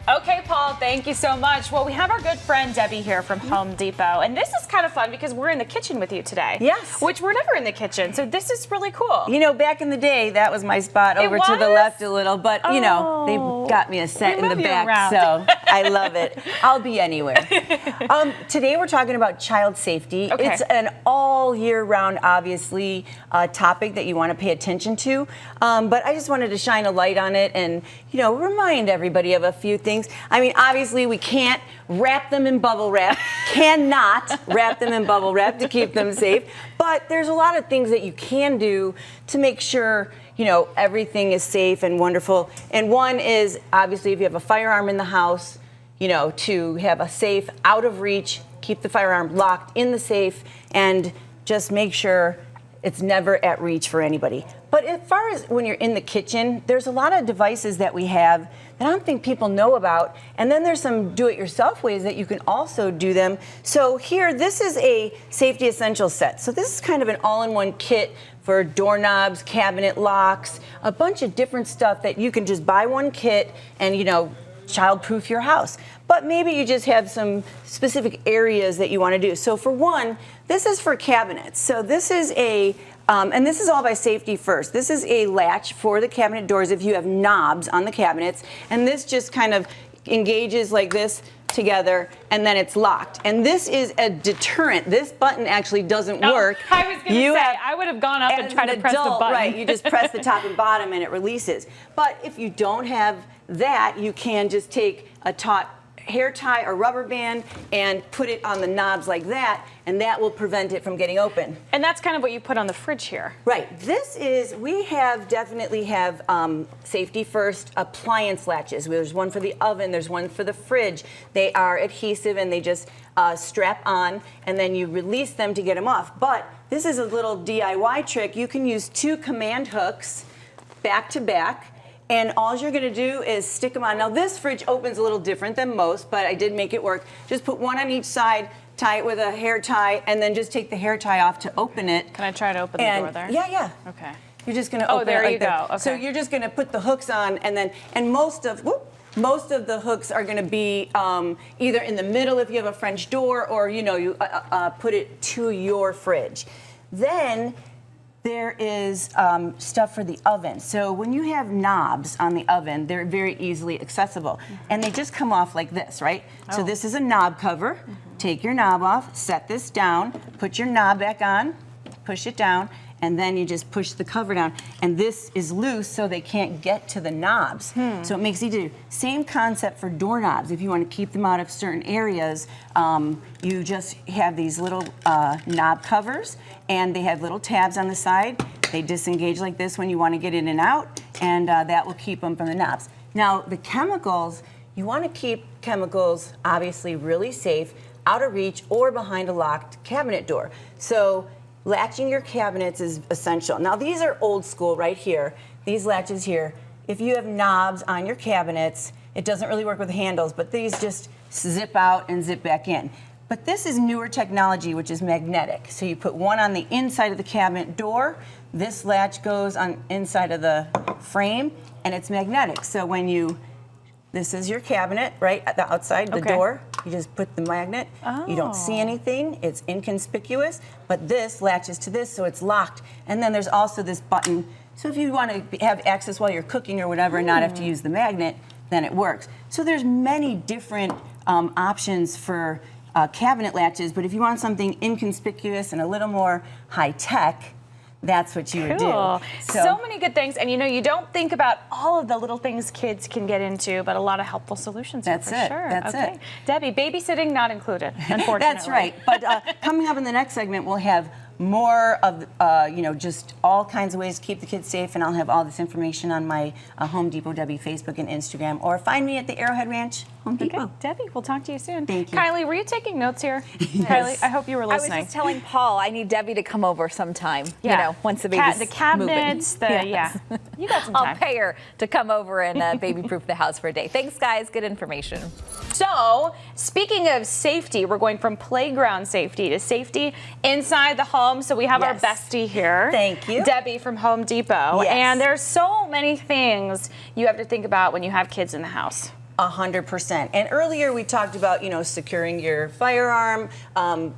Okay, Paul, thank you so much. Well, we have our good friend Debbie here from Home Depot, and this is kind of fun because we're in the kitchen with you today. Yes. Which we're never in the kitchen, so this is really cool. You know, back in the day, that was my spot over to the left a little, but you know, they got me a set in the back, so I love it. I'll be anywhere. Today we're talking about child safety. Okay. It's an all year round, obviously, topic that you want to pay attention to, but I just wanted to shine a light on it and, you know, remind everybody of a few things. I mean, obviously, we can't wrap them in bubble wrap, cannot wrap them in bubble wrap to keep them safe, but there's a lot of things that you can do to make sure, you know, everything is safe and wonderful. And one is, obviously, if you have a firearm in the house, you know, to have a safe out of reach, keep the firearm locked in the safe, and just make sure it's never at reach for anybody. But as far as when you're in the kitchen, there's a lot of devices that we have that I don't think people know about. And then there's some do-it-yourself ways that you can also do them. So here, this is a safety essentials set. So this is kind of an all-in-one kit for doorknobs, cabinet locks, a bunch of different stuff that you can just buy one kit and, you know, child-proof your house. But maybe you just have some specific areas that you want to do. So for one, this is for cabinets. So this is a, and this is all by Safety First. This is a latch for the cabinet doors if you have knobs on the cabinets. And this just kind of engages like this together, and then it's locked. And this is a deterrent. This button actually doesn't work. I was going to say, I would have gone up and tried to press the button. Right, you just press the top and bottom and it releases. But if you don't have that, you can just take a taut hair tie or rubber band and put it on the knobs like that, and that will prevent it from getting open. And that's kind of what you put on the fridge here. Right. This is, we have definitely have Safety First appliance latches. There's one for the oven, there's one for the fridge. They are adhesive and they just strap on, and then you release them to get them off. But this is a little DIY trick. You can use 2 command hooks back to back, and all you're going to do is stick them on. Now this fridge opens a little different than most, but I did make it work. Just put one on each side, tie it with a hair tie, and then just take the hair tie off to open it. Can I try to open the door there? Yeah, yeah. Okay. You're just going to open it like there you go. Okay. So you're just going to put the hooks on, and then, and most of the hooks are going to be either in the middle if you have a French door, or you know, you put it to your fridge. Then there is stuff for the oven. So when you have knobs on the oven, they're very easily accessible. And they just come off like this, right? So this is a knob cover. Take your knob off, set this down, put your knob back on, push it down, and then you just push the cover down. And this is loose so they can't get to the knobs. So it makes it easier. Same concept for doorknobs. If you want to keep them out of certain areas, you just have these little knob covers, and they have little tabs on the side. They disengage like this when you want to get in and out, and that will keep them from the knobs. Now, the chemicals, you want to keep chemicals obviously really safe, out of reach, or behind a locked cabinet door. So latching your cabinets is essential. Now these are old school right here. These latches here, if you have knobs on your cabinets, it doesn't really work with handles, but these just zip out and zip back in. But this is newer technology, which is magnetic. So you put one on the inside of the cabinet door, this latch goes on inside of the frame, and it's magnetic. So when you, this is your cabinet, right, at the outside, the door. You just put the magnet. You don't see anything. It's inconspicuous. But this latches to this, so it's locked. And then there's also this button. So if you want to have access while you're cooking or whatever and not have to use the magnet, then it works. So there's many different options for cabinet latches. But if you want something inconspicuous and a little more high-tech, that's what you would do. So many good things, and you know, you don't think about all of the little things kids can get into, but a lot of helpful solutions. That's here for sure. That's it. Debbie, babysitting not included, unfortunately. That's right. But coming up in the next segment, we'll have more of, you know, just all kinds of ways to keep the kids safe, and I'll have all this information on my Home Depot Debbie Facebook and Instagram, or find me at the Arrowhead Ranch Home Depot. Okay, Debbie, we'll talk to you soon. Thank you. Kylie, were you taking notes here? Yes. Kylie, I hope you were listening. I was just telling Paul I need Debbie to come over sometime. You know, once the baby's the cabinets, moving. You got some time. I'll pay her to come over and baby-proof the house for a day. Thanks, guys. Good information. So, speaking of safety, we're going from playground safety to safety inside the home. So we have our bestie here. Thank you. Debbie from Home Depot. Yes. And there's so many things you have to think about when you have kids in the house. 100%. And earlier we talked about, securing your firearm,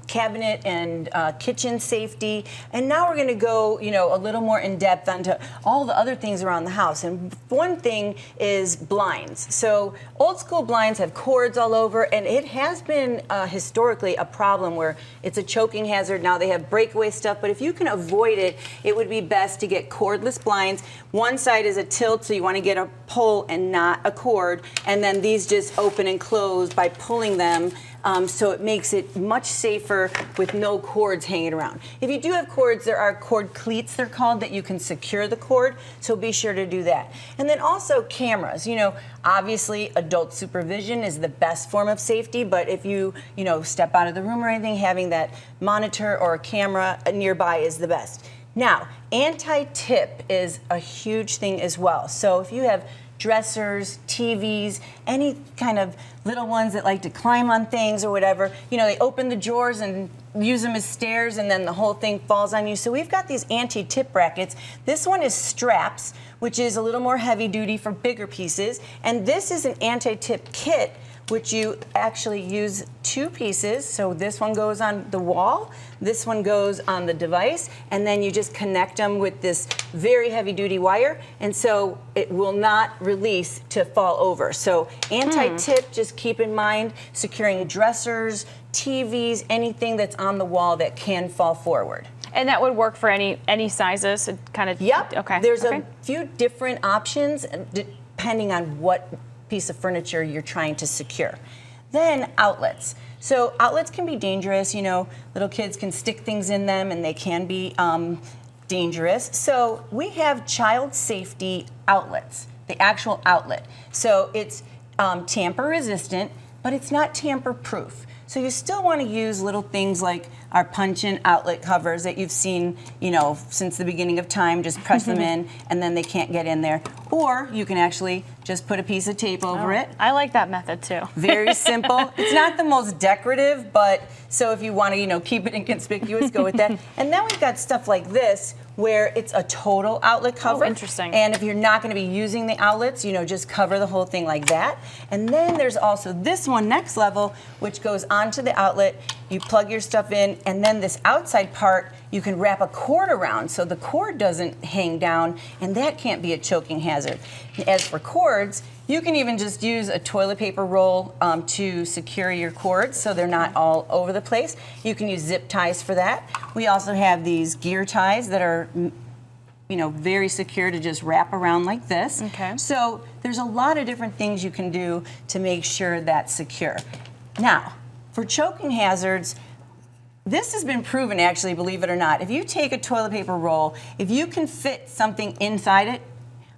cabinet and kitchen safety. And now we're going to go, a little more in depth onto all the other things around the house. And one thing is blinds. So old school blinds have cords all over, and it has been historically a problem where it's a choking hazard. Now they have breakaway stuff, but if you can avoid it, it would be best to get cordless blinds. One side is a tilt, so you want to get a pole and not a cord, and then these just open and close by pulling them, so it makes it much safer with no cords hanging around. If you do have cords, there are cord cleats, they're called, that you can secure the cord, so be sure to do that. And then also cameras. Obviously adult supervision is the best form of safety, but if you, step out of the room or anything, having that monitor or a camera nearby is the best. Now, anti-tip is a huge thing as well. So if you have dressers, TVs, any kind of little ones that like to climb on things or whatever, they open the drawers and use them as stairs, and then the whole thing falls on you. So we've got these anti-tip brackets. This one is straps, which is a little more heavy duty for bigger pieces. And this is an anti-tip kit, which you actually use 2 pieces. So this one goes on the wall, this one goes on the device, and then you just connect them with this very heavy duty wire, and so it will not release to fall over. So anti-tip, just keep in mind, securing dressers, TVs, anything that's on the wall that can fall forward. And that would work for any sizes, kind of. Yep. Okay. There's a few different options depending on what piece of furniture you're trying to secure. Then outlets. So outlets can be dangerous. Little kids can stick things in them, and they can be dangerous. So we have child safety outlets, the actual outlet. So it's tamper resistant, but it's not tamper proof. So you still want to use little things like our punch-in outlet covers that you've seen, since the beginning of time. Just press them in, and then they can't get in there. Or you can actually just put a piece of tape over it. I like that method too. Very simple. It's not the most decorative, but so if you want to, keep it inconspicuous, go with that. And then we've got stuff like this, where it's a total outlet cover. Oh, interesting. And if you're not going to be using the outlets, just cover the whole thing like that. And then there's also this one, next level, which goes onto the outlet. You plug your stuff in, and then this outside part, you can wrap a cord around so the cord doesn't hang down, and that can't be a choking hazard. As for cords, you can even just use a toilet paper roll to secure your cords so they're not all over the place. You can use zip ties for that. We also have these gear ties that are very secure to just wrap around like this. Okay. So there's a lot of different things you can do to make sure that's secure. Now, for choking hazards, this has been proven, actually, believe it or not. If you take a toilet paper roll, if you can fit something inside it,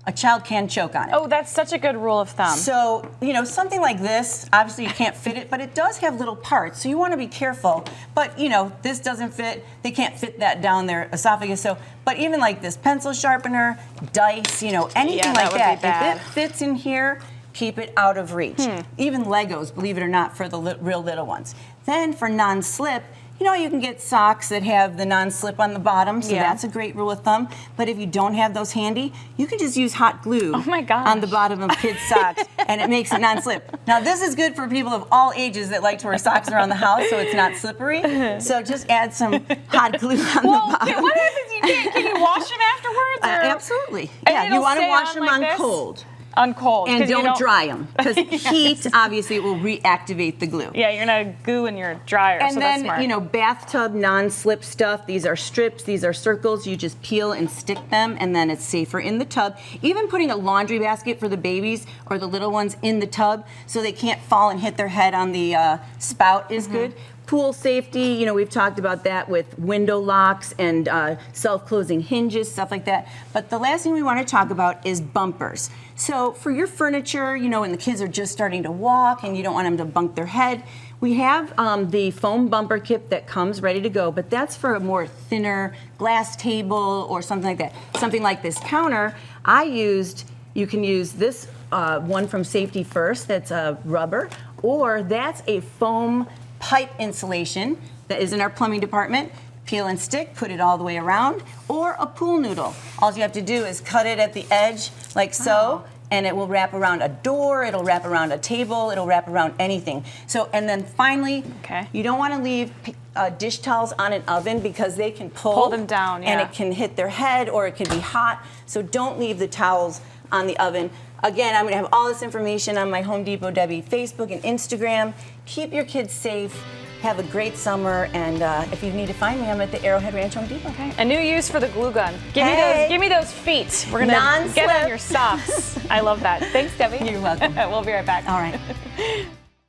a child can choke on it. Oh, that's such a good rule of thumb. So, something like this, obviously you can't fit it, but it does have little parts, so you want to be careful. But, this doesn't fit, they can't fit that down their esophagus. So, but even like this pencil sharpener, dice, anything like that would be that, bad. if it fits in here, keep it out of reach. Even Legos, believe it or not, for the real little ones. Then for non-slip, you can get socks that have the non-slip on the bottom, so that's a great rule of thumb. But if you don't have those handy, you can just use hot glue on the bottom of kids' socks, and it makes it non-slip. Now, this is good for people of all ages that like to wear socks around the house, so it's not slippery. So just add some hot glue on the bottom. What happens? Can you wash them afterwards? Absolutely. And Yeah, you want to wash them on this? cold. On cold. And 'cause you don't dry them, because heat obviously will reactivate the glue. Yeah, you're gonna goo in your dryer. And so then, that's smart. bathtub non-slip stuff. These are strips, these are circles. You just peel and stick them, and then it's safer in the tub. Even putting a laundry basket for the babies or the little ones in the tub so they can't fall and hit their head on the spout is good. Pool safety, we've talked about that with window locks and self-closing hinges, stuff like that. But the last thing we want to talk about is bumpers. So for your furniture, when the kids are just starting to walk and you don't want them to bump their head, we have the foam bumper kit that comes ready to go, but that's for a more thinner glass table or something like that. Something like this counter, you can use this one from Safety First that's rubber, or that's a foam pipe insulation that is in our plumbing department. Peel and stick, put it all the way around, or a pool noodle. All you have to do is cut it at the edge like so, and it will wrap around a door, it'll wrap around a table, it'll wrap around anything. So, and then finally, Okay. you don't want to leave dish towels on an oven because they can pull them down, and yeah. it can hit their head or it can be hot. So don't leave the towels on the oven. Again, I'm going to have all this information on my Home Depot Debbie Facebook and Instagram. Keep your kids safe. Have a great summer, and if you need to find me, I'm at the Arrowhead Ranch Home Depot. Okay. A new use for the glue gun. Hey. Give me those feet. We're gonna Non-slip. get on your socks. I love that. Thanks, Debbie. You're welcome. We'll be right back. All right.